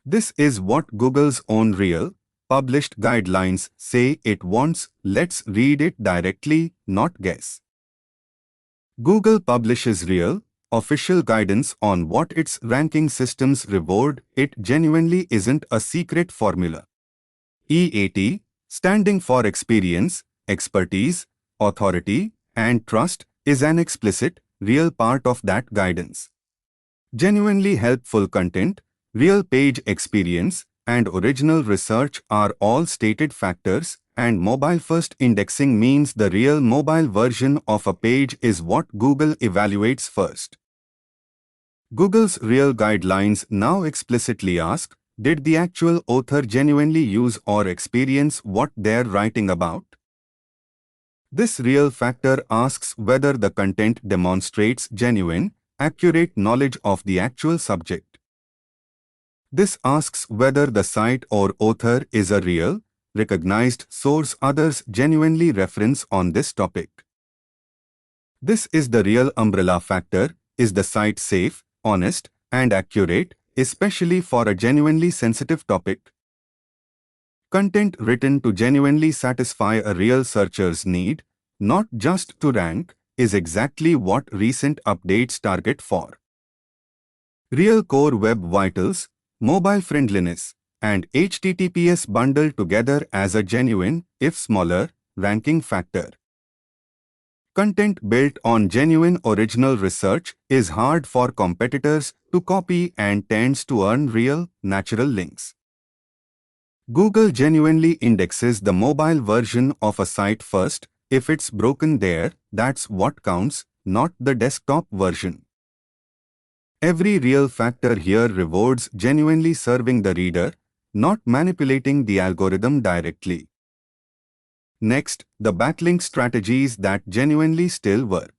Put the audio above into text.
This is what Google's own real, published guidelines say it wants. Let's read it directly, not guess. Google publishes real, official guidance on what its ranking systems reward. It genuinely isn't a secret formula. EAT, standing for experience, expertise, authority, and trust, is an explicit, real part of that guidance. Genuinely helpful content, real page experience, and original research are all stated factors, and mobile-first indexing means the real mobile version of a page is what Google evaluates first. Google's real guidelines now explicitly ask, did the actual author genuinely use or experience what they're writing about? This real factor asks whether the content demonstrates genuine, accurate knowledge of the actual subject. This asks whether the site or author is a real, recognized source others genuinely reference on this topic. This is the real umbrella factor. Is the site safe, honest, and accurate, especially for a genuinely sensitive topic? Content written to genuinely satisfy a real searcher's need, not just to rank, is exactly what recent updates target for. Real core web vitals, mobile friendliness, and HTTPS bundled together as a genuine, if smaller, ranking factor. Content built on genuine original research is hard for competitors to copy and tends to earn real, natural links. Google genuinely indexes the mobile version of a site first. If it's broken there, that's what counts, not the desktop version. Every real factor here rewards genuinely serving the reader, not manipulating the algorithm directly. Next, the backlink strategies that genuinely still work.